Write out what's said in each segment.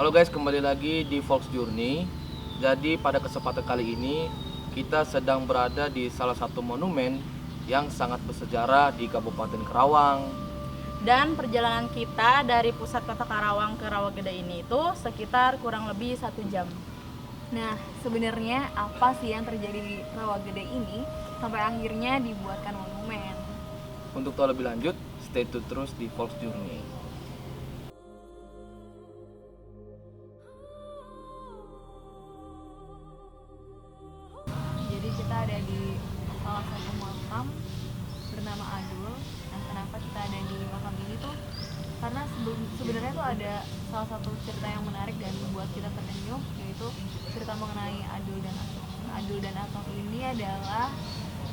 Halo guys, kembali lagi di Volks Journey. Jadi pada kesempatan kali ini kita sedang berada di salah satu monumen yang sangat bersejarah di Kabupaten Karawang. Dan perjalanan kita dari pusat kota Karawang ke Rawagede ini itu sekitar kurang lebih 1 jam. Nah, sebenarnya apa sih yang terjadi di Rawagede ini sampai akhirnya dibuatkan monumen? Untuk tahu lebih lanjut, stay tune terus di Volks Journey. Jadi kita ada di salah satu makam bernama Adul. Nah, kenapa kita ada di makam ini tuh? Karena sebenarnya tuh ada salah satu cerita yang menarik dan membuat kita tersenyum, yaitu cerita mengenai Adul dan Atom. Adul dan Atom ini adalah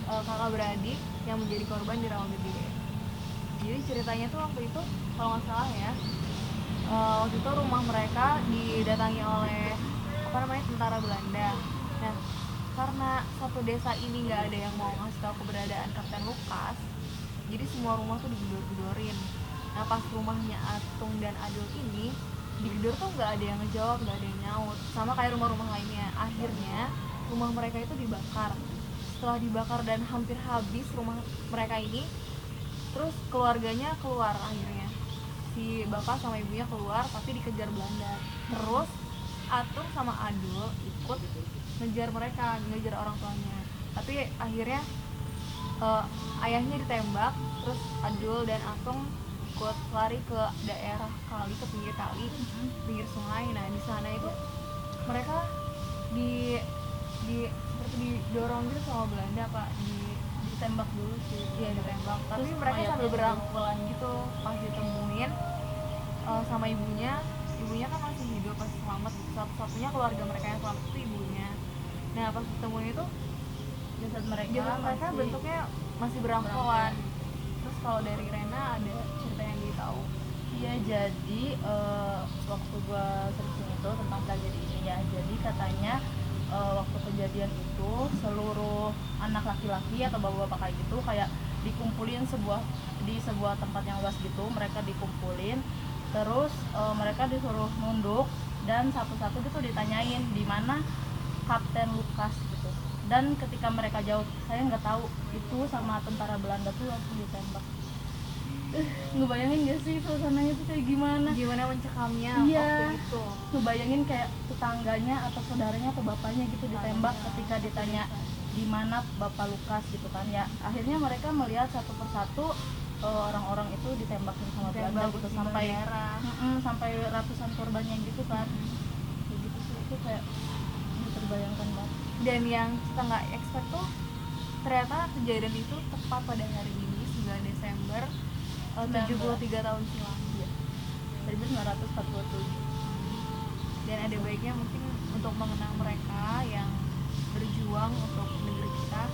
kakak beradik yang menjadi korban di Rawagede. Jadi ceritanya tuh waktu itu kalau nggak salah ya, waktu itu rumah mereka didatangi oleh tentara Belanda. Nah, karena satu desa ini nggak ada yang mau ngasih tahu keberadaan Kapten Lukas, jadi semua rumah tuh digedor-gedorin. Nah, pas rumahnya Atung dan Adul ini digedor tuh nggak ada yang ngejawab, nggak ada yang nyaut, sama kayak rumah-rumah lainnya. Akhirnya rumah mereka itu dibakar. Setelah dibakar dan hampir habis rumah mereka ini, terus keluarganya keluar. Akhirnya si bapak sama ibunya keluar tapi dikejar Belanda. Terus Atung sama Adul ikut ngejar mereka, ngejar orang tuanya. Tapi akhirnya ayahnya ditembak. Terus Adul dan Atung ikut lari ke daerah kali, ke pinggir kali, pinggir sungai. Nah, di sana itu mereka seperti didorong gitu sama Belanda, Pak. Ditembak dulu sih. Iya, ditembak. Tapi Terus mereka sambil mayatnya berangkulan gitu. Pas ditemuin sama ibunya kan masih hidup, masih selamat. Satu-satunya keluarga mereka yang selamat itu ibunya. Nah, pas ditemuin itu Jasad jasad mereka bentuknya masih berangkulan. Terus kalau dari Rena ada cerita yang dia tahu? Iya, jadi waktu gua searching itu tentang tragedi ini ya. Jadi katanya waktu kejadian itu seluruh anak laki-laki atau bapak-bapak kayak gitu kayak dikumpulin di sebuah tempat yang luas gitu. Mereka dikumpulin, terus mereka disuruh nunduk dan satu-satu gitu ditanyain di mana Kapten Lukas gitu. Dan ketika mereka jawab saya nggak tahu, itu sama tentara Belanda tuh langsung ditembak. Ngebayangin gak sih suasananya tuh kayak gimana? Gimana mencekamnya Iya, waktu itu? ngebayangin kayak tetangganya atau saudaranya atau bapaknya gitu ditembak ketika ditanya di mana Bapak Lukas gitu kan ya. Akhirnya mereka melihat satu persatu orang-orang itu ditembakin sama Belanda gitu sampai ratusan korbannya gitu kan. Kayak gitu sih, itu kayak terbayangkan banget. Dan yang kita nggak expect tuh ternyata kejadian itu tepat pada hari ini 9 Desember 73 tahun silam. Iya. 1947. Dan ada baiknya mungkin untuk mengenang mereka yang berjuang untuk negeri kita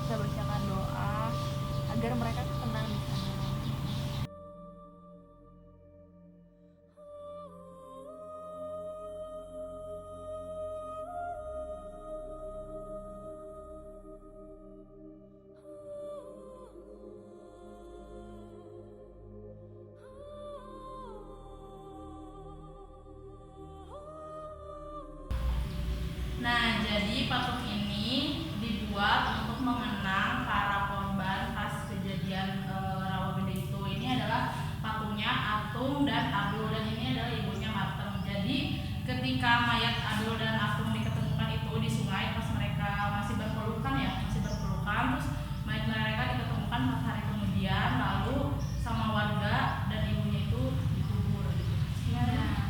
bacakan doa agar mereka tenang di sana. Nah, jadi patung ini dibuat untuk mengenang para korban pas kejadian Rawagede itu. Ini adalah patungnya Atung dan Adul, dan ini adalah ibunya Martem. Jadi ketika mayat Adul dan Atung diketemukan itu di sungai pas mereka masih berpelukan, terus mayat mereka diketemukan 4 hari kemudian, lalu sama warga dan ibunya itu dikubur. Nah,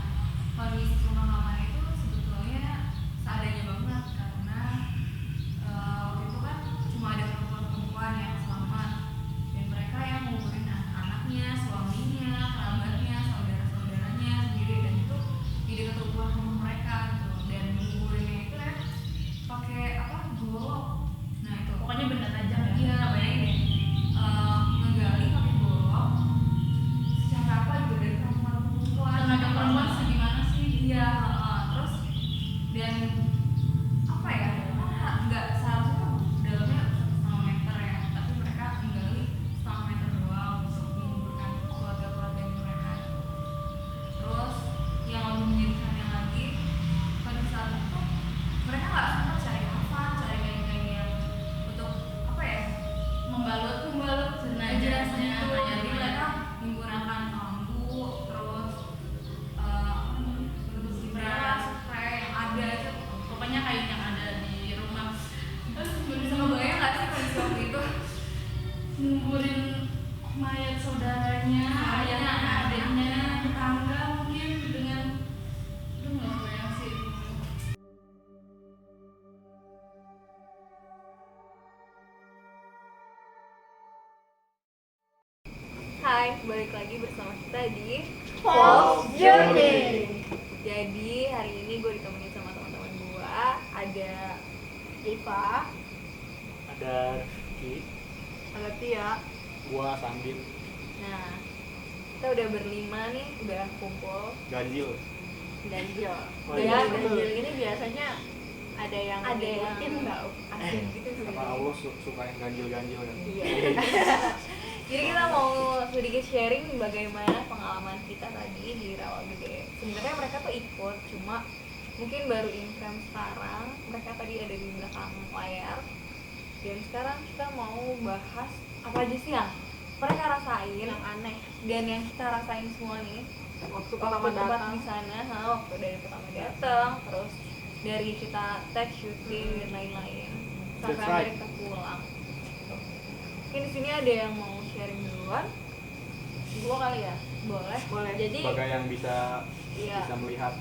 kondisi pemakaman itu sebetulnya seadanya banget karena waktu itu kan cuma ada perempuan-perempuan yang selamat dan mereka yang nguburin anak-anaknya, suaminya, kerabatnya, saudara-saudaranya sendiri, dan itu di dekat rumah mereka gitu. pokoknya kain yang ada di rumah. Gue bisa ngebayang gak sih kondisi waktu itu nguburin mayat saudaranya, ayahnya, adiknya, tetangga mungkin dengan itu nggak kebayang sih. Hai, balik lagi bersama kita di Folks Journey. Jadi hari ini gue ditemenin sama teman-teman gue. Ada Iva, Ada Rifki, ada Tia. gua Sambit, Nah, kita udah berlima nih, udah kumpul. Ganjil. Ganjil. Oh, Ya, iya. ganjil ini biasanya ada yang ngikutin nggak? asik gitu Karena sebenarnya. Allah suka yang ganjil-ganjil kan. Iya. Jadi kita mau sedikit sharing bagaimana pengalaman kita tadi di Rawagede. Sebenarnya mereka tuh ikut, cuma mungkin baru inframe sekarang. Mereka tadi ada di belakang layar. Dan sekarang kita mau bahas apa aja sih yang mereka rasain, yang aneh dan yang kita rasain semua nih. Waktu Tempat di sana, waktu dari pertama datang, terus dari kita tag shooting dan lain-lain sampai That's akhirnya right. kita pulang. Mungkin di sini ada yang mau sharing duluan? Gua kali ya, boleh. Jadi Sebagai yang bisa iya. melihat.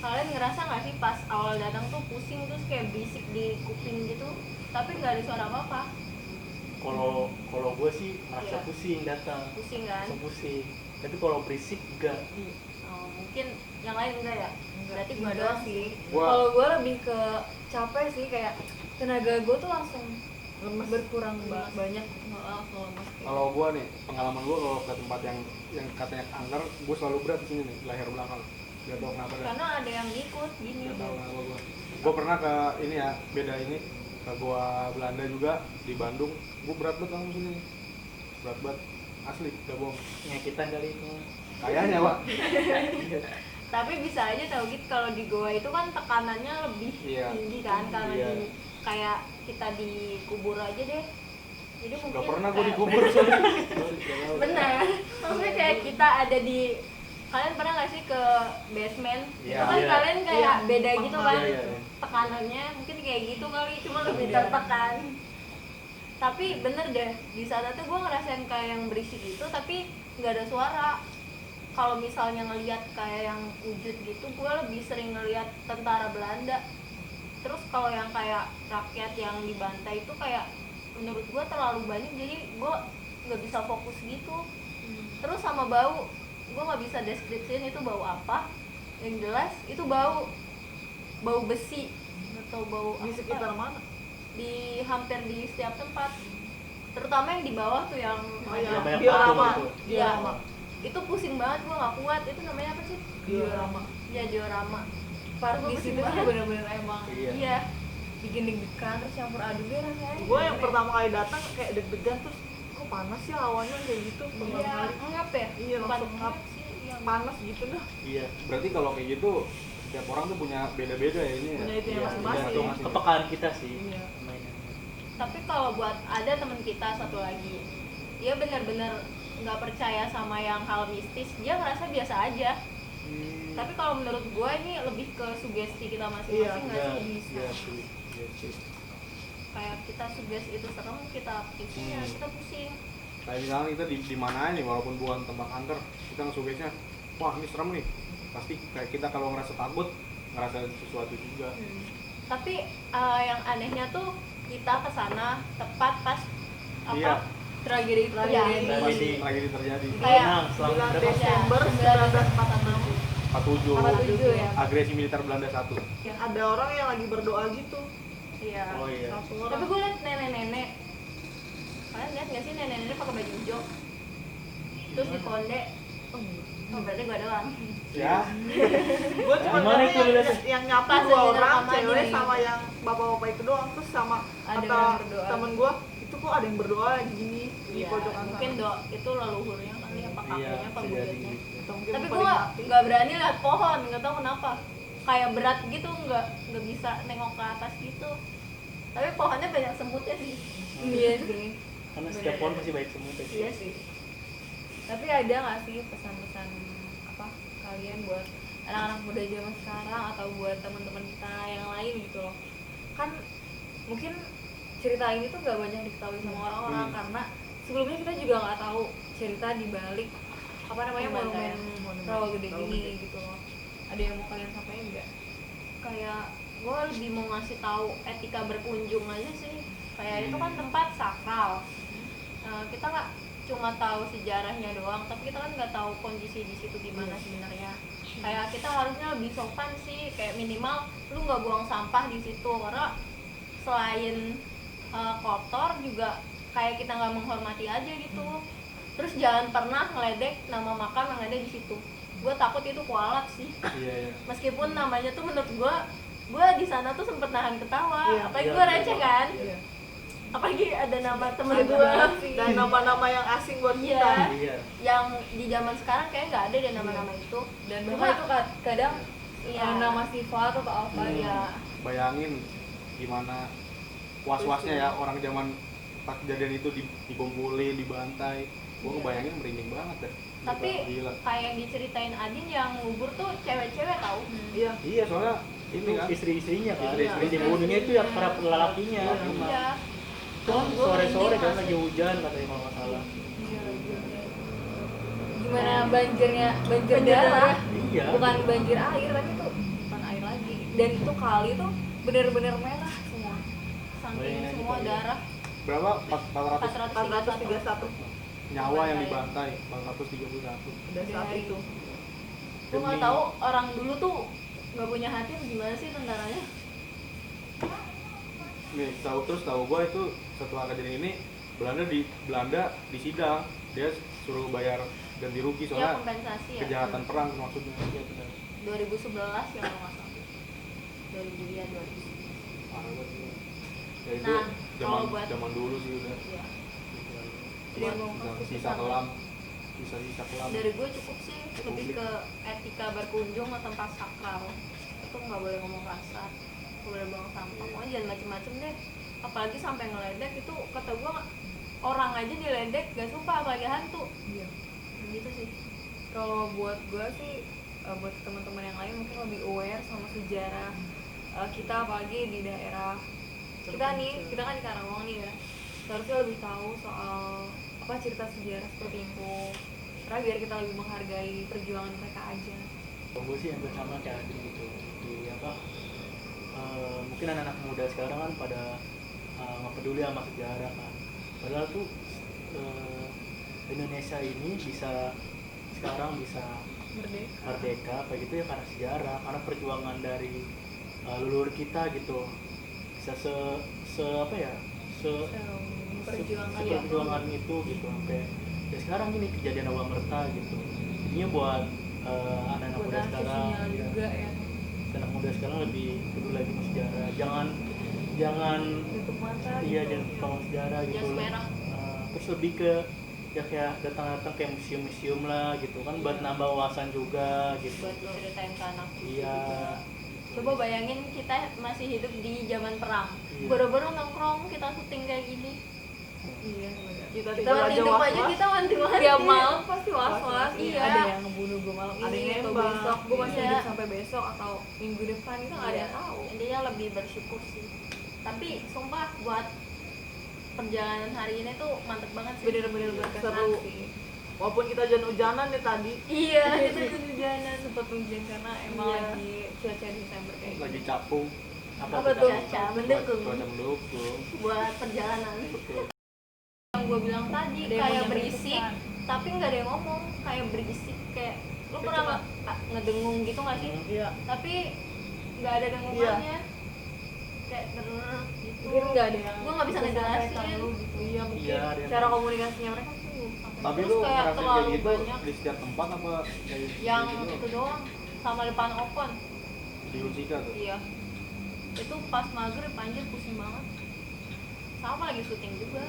Kalian ngerasa nggak sih pas awal datang tuh pusing terus kayak berisik di kuping gitu, tapi nggak ada suara apa-apa, Kalau gue sih merasa Iya. pusing datang. pusing kan? Langsung pusing. Tapi kalau berisik enggak. Oh, mungkin yang lain enggak ya? Berarti gua Enggak doang sih. Gua- Kalau gua lebih ke capek sih, kayak tenaga gua tuh langsung lemes. berkurang banyak, langsung lemes. Kalau gua nih, pengalaman gua kalau ke tempat yang katanya angker, gua selalu berat di sini nih, leher belakang. Gak tau kenapa dah. Karena ada yang ngikut gini. Gak tau kenapa gua. Gua pernah ke ini ya, beda ini ke gua Belanda juga di Bandung. Gua berat banget langsung sini. Berat banget. Asli, gak bohong. Nyakitan kali itu. Kayaknya, Pak. Tapi bisa aja tau gitu kalau di goa itu kan tekanannya lebih Iya. tinggi kan, karena Iya. di kayak kita dikubur aja deh. Jadi mungkin Gak pernah gua kayak- dikubur soalnya. Bener, maksudnya kayak kita ada di, kalian pernah gak sih ke basement? Iya. Itu kan Iya. kalian kayak Iya, beda gitu kan, Iya, iya. tekanannya mungkin kayak gitu kali, cuma lebih Iya. tertekan. Tapi bener deh, di saat itu gue ngerasain kayak yang berisik gitu, tapi nggak ada suara. Kalau misalnya ngelihat kayak yang wujud gitu, gue lebih sering ngelihat tentara Belanda. Terus kalau yang kayak rakyat yang dibantai itu kayak menurut gue terlalu banyak, jadi gue nggak bisa fokus gitu. Terus sama bau, gue nggak bisa deskripsiin itu bau apa. Yang jelas itu bau besi atau bau Di apa. sekitar mana? Di hampir di setiap tempat, terutama yang di bawah tuh yang Oh iya, banyak diorama. patung itu. Iya, Diorama. itu pusing banget, gue nggak kuat. Itu namanya apa sih? Diorama. Ya diorama. Part Di di situ situ sih bener-bener emang. Iya. iya, bikin deg-degan terus campur aduk deh rasanya. Gue yang pertama kali datang kayak deg-degan terus kok panas ya awalnya kayak gitu. Pertama Iya, kali ngap ya? Iya, Bukan langsung ngap. sih, iya. panas gitu dah. Iya, berarti kalau kayak gitu setiap orang tuh punya beda-beda ya ini ya. Punya itu yang Iya, masing-masing. punya masing-masing. Kepekaan kita sih. Iya. Tapi kalau buat ada teman kita satu lagi, dia benar-benar nggak percaya sama yang hal mistis, dia ngerasa biasa aja. Tapi kalau menurut gue ini lebih ke sugesti kita masing-masing, nggak Iya, sih? Bisa. iya sih. Iya sih. Kayak kita sugesti itu serem, kita pusing ya kita pusing. Kayak misalnya kita di mana nih walaupun bukan tempat angker, kita ngesugesnya, wah ini serem nih. Pasti kayak kita kalau ngerasa takut, ngerasa sesuatu juga. Tapi yang anehnya tuh kita kesana tepat pas apa Iya. tragedi itu terjadi. Tragedi. Lagi terjadi. Kayak Nah, selama 9 berapa? Desember 1946 47. 47 ya. Agresi militer Belanda 1. yang ada orang yang lagi berdoa gitu. Iya. Oh iya. Satu Tapi orang. gue liat nenek-nenek. Kalian lihat nggak sih nenek-nenek pakai baju hijau? Terus di konde. Oh, berarti gue doang. Ya. Gue cuma Gimana lihat itu lihatnya? yang nyapu Pas 2 lagi orang, rekaman cewek di- sama yang bapak-bapak itu doang. Terus sama Ada kata yang berdoa. temen gue, itu kok ada yang berdoa lagi gini di Iya, pojokan mungkin sana. doa itu leluhurnya kali apa Iya, kakeknya apa bisa jadi. buyutnya. Atau mungkin Tapi mau gue peringati. nggak berani lihat pohon, nggak tahu kenapa. Kayak berat gitu, nggak bisa nengok ke atas gitu. Tapi pohonnya banyak semutnya sih. Iya sih. Karena setiap pohon pasti baik semua sih. Iya sih. Tapi ada nggak sih pesan-pesan apa kalian buat anak-anak muda zaman sekarang atau buat teman-teman kita yang lain gitu kan mungkin cerita ini tuh gak banyak diketahui sama orang-orang karena sebelumnya kita juga nggak tahu cerita di balik apa namanya monumen Rawagede gini gitu loh. Ada yang mau kalian sampaikan nggak? Kayak gue lebih mau ngasih tahu etika berkunjung aja sih. Kayak itu kan tempat sakral. Kita nggak cuma tahu sejarahnya doang, tapi kita kan nggak tahu kondisi di situ gimana sebenarnya. Kayak kita harusnya lebih sopan sih, kayak minimal lu nggak buang sampah di situ, karena selain kotor juga kayak kita nggak menghormati aja gitu. Terus jangan pernah ngeledek nama makam yang ada di situ. Gue takut itu kualat sih. Iya. Meskipun namanya tuh menurut gue di sana tuh sempet nahan ketawa. Iya, Apalagi gue receh kan. Iya. Apalagi ada nama temen Ada gue dan nama-nama yang asing buat kita. Iya. Yang di zaman sekarang kayak nggak ada deh nama-nama itu. Dan Cuma- bahkan itu kadang Iya. nama sifat atau apa Iya. Bayangin gimana was-wasnya ya orang zaman pas kejadian itu dikumpulin, dibantai. Gua ngebayangin merinding banget deh. Tapi Gila. kayak yang diceritain Adin yang ngubur tuh cewek-cewek tau. Iya. Iya, soalnya ini kan istri-istrinya kan, Istri-istrinya. yang dibunuhnya itu ya para lelakinya. Iya. Kan sore-sore kan lagi hujan katanya kalau nggak salah. gimana banjir Banjir darah. darah. Iya. Bukan banjir air, tapi itu bukan air lagi. Dan itu kali tuh benar-benar merah semua. Saking Bayangin aja semua kali ya. darah. berapa? 400 431 nyawa yang dibantai, 431. udah saat Dari- itu. Gue nggak tahu orang dulu tuh nggak punya hati atau gimana sih tentaranya. Nih, tahu gua itu setelah kejadian ini Belanda di sidang, dia suruh bayar ganti rugi Ya soalnya kompensasi ya. kejahatan perang maksudnya. Iya benar. 2011 ya kalau nggak salah. 2000 ya 2000. Parah banget sih. Ya itu Nah, zaman kalau buat- zaman dulu sih udah. Iya. Dia mau Sisa kelam, sisa kelam. Dari gue cukup sih, lebih ke etika berkunjung ke tempat sakral. Itu nggak boleh ngomong kasar, nggak boleh buang sampah, pokoknya jangan macem-macem deh. Apalagi sampai ngeledek itu kata gue orang aja diledek gak suka, apalagi hantu. Iya. Gitu sih. Kalau buat gue sih, buat teman-teman yang lain mungkin lebih aware sama sejarah kita, apalagi di daerah kita nih, kita kan di Karawang nih ya, seharusnya lebih tahu soal apa cerita sejarah seperti itu, karena biar kita lebih menghargai perjuangan mereka aja. Kalau gue sih yang sama kayak Adi gitu. Di apa? Mungkin anak-anak muda sekarang kan pada nggak peduli sama sejarah kan. Padahal tuh Indonesia ini sekarang bisa merdeka kayak gitu ya karena sejarah, karena perjuangan dari leluhur kita gitu. Bisa apa ya? Perjuangan itu gitu sampai ya sekarang gini kejadian Awamerta gitu. Jadinya buat anak-anak muda sekarang Juga ya, anak muda sekarang lebih peduli lagi sama sejarah. Jangan tutup mata. iya gitu. jangan lupa sama sejarah gitu. Jas merah. Terus lebih ke ya kayak datang-datang kayak museum-museum lah gitu kan buat nambah wawasan juga gitu. Buat ceritain ke anak cucu Iya. juga. Coba bayangin kita masih hidup di zaman perang. Iya. Baru-baru nongkrong kita syuting kayak gini. Iya, benar. Kita Kita tinggal aja hidup aja was-was. kita mati-mati. Tiap malam pasti was-was. Was-was, iya. Ada yang ngebunuh gue malam Ada ini yang atau nembak. besok, gue masih Iya. hidup sampai besok atau minggu depan, itu nggak ada yang tahu. Intinya lebih bersyukur sih. Tapi sumpah buat perjalanan hari ini tuh mantep banget sih. Bener-bener berkesan Seru. sih. Walaupun kita hujan-hujanan nih tadi. Iya, itu hujanan. Sempet hujan karena emang Iya. lagi cuaca Desember kayak Lagi gini. capung, Apa tuh? tuh? Cuaca mendukung cuaca mendukung. buat perjalanan. Betul. Yang gue bilang tadi Ada yang kayak mau berisik, nyampein tapi nggak ada yang ngomong. Kayak berisik kayak lu pernah nggak ngedengung gitu nggak sih? Iya. Tapi nggak ada dengungannya. Kayak gitu. Mungkin nggak ada yang Gue nggak bisa ngejelasin. sampaikan lu gitu. Iya, mungkin Iya, ada yang cara ngomong. komunikasinya mereka sih Tapi Terus lu kayak ngerasain kayak terlalu gitu banyak. di setiap tempat apa kayak Yang gitu? itu doang sama depan open. Di Unsika tuh. Iya. Itu pas maghrib anjir pusing banget. Sama lagi syuting juga.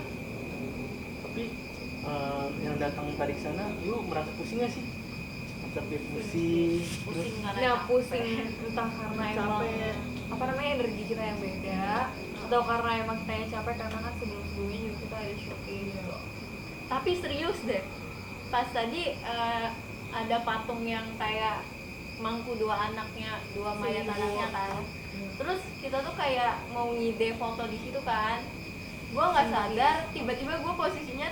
Tapi yang datang tadi ke sana, lu merasa pusing gak sih? Sampai pusing. Pusing karena Nah, capek. pusing entah karena emang Capek. apa namanya energi kita yang beda atau karena emang kita yang capek karena kan sebelum-sebelumnya juga kita ada syuting gitu. Tapi serius deh. Pas tadi ada patung yang kayak mangku dua mayat anaknya kan. Terus kita tuh kayak mau ngide foto di situ kan, gue nggak sadar tiba-tiba gue posisinya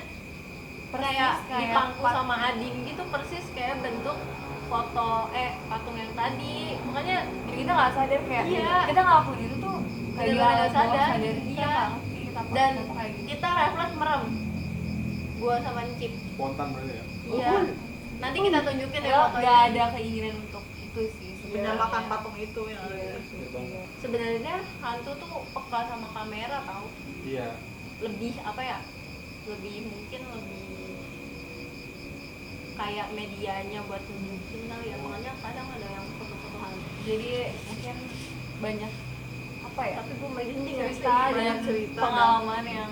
kayak di pangku sama Ading gitu, persis kayak bentuk foto patung yang tadi. Makanya kita nggak sadar kayak Iya. kita ngelakuin itu tuh kayak bener-bener di alam nggak bawah sadar. sadar kita Iya. nggak ngerti kita Dan kayak gitu. kita refleks merem, gue sama Cip. Spontan berarti ya. Iya. Nanti kita tunjukin ya nggak fotonya. ada keinginan untuk itu sih Menyalakan patung itu yang ada. Sebenarnya hantu tuh peka sama kamera tau. Iya. Lebih apa ya? Mungkin lebih kayak medianya buat tunjukin kali ya. Makanya kadang ada yang foto-foto hantu. jadi mungkin banyak apa ya Tapi gue merinding cerita banyak dan cerita pengalaman yang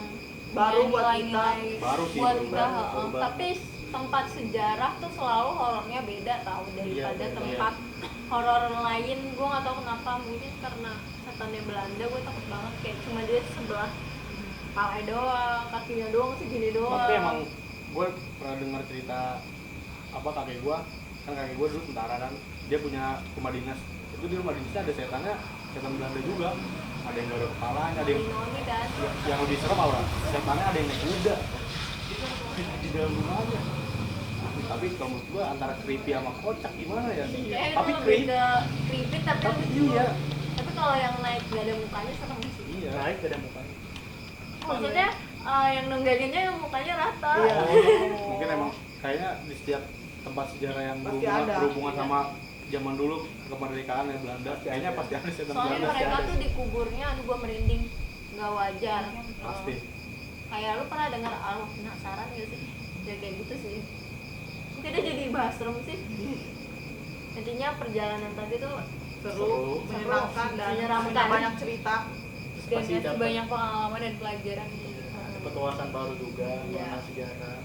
baru buat nilai-nilai Baru sih, buat baru kita banget, baru banget. Tapi tempat sejarah tuh selalu horornya beda tau daripada Iya, tempat horor lain. Gue nggak tahu kenapa, mungkin karena setannya Belanda gue takut banget, kayak cuma dia sebelah kepala doang, kakinya doang segini doang. Tapi emang gue pernah dengar cerita apa kakek gue, kan kakek gue dulu tentara kan, dia punya rumah dinas. Itu di rumah dinasnya ada setannya, setan Belanda juga. Ada yang gak ada kepalanya, ada yang Noni kan. yang lebih serem apa? Setannya ada yang naik kuda di dalam rumahnya. Tapi kalau menurut gue antara creepy sama kocak gimana ya? Kayak Tapi itu lebih creepy. ke creepy tapi lucu. Iya. Tapi kalau yang naik gak ada mukanya serem sih. Iya. Naik gak ada mukanya. Maksudnya yang nunggalinnya yang mukanya rata. Iya. Mungkin emang kayaknya di setiap tempat sejarah yang Pasti berhubungan ada. sama zaman dulu kemerdekaan ya Belanda, kayaknya pasti ada setan Soalnya Belanda. mereka tuh di kuburnya, aduh gua merinding, nggak wajar. Pasti. Kayak lu pernah dengar arwah penasaran gak sih? Ya kayak gitu sih. Mungkin dia jadi bahas serem sih. Intinya perjalanan tadi tuh Seru, menyenangkan dan menyeramkan. punya banyak cerita. dan Pasti ngasih dapat banyak pengalaman dan pelajaran dapat wawasan baru juga Iya. mengenal sejarah.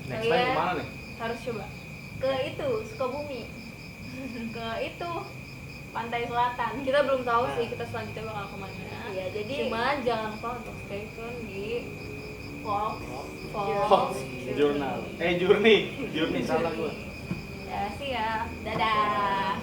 Next time kemana nih? harus coba ke itu Sukabumi, ke itu pantai selatan. Kita belum tahu Nah. sih kita selanjutnya bakal kemana. Iya, jadi cuma jangan lupa untuk stay tune di Fox, Fox Journal. Journey salah gua. Ya sih ya, dadah.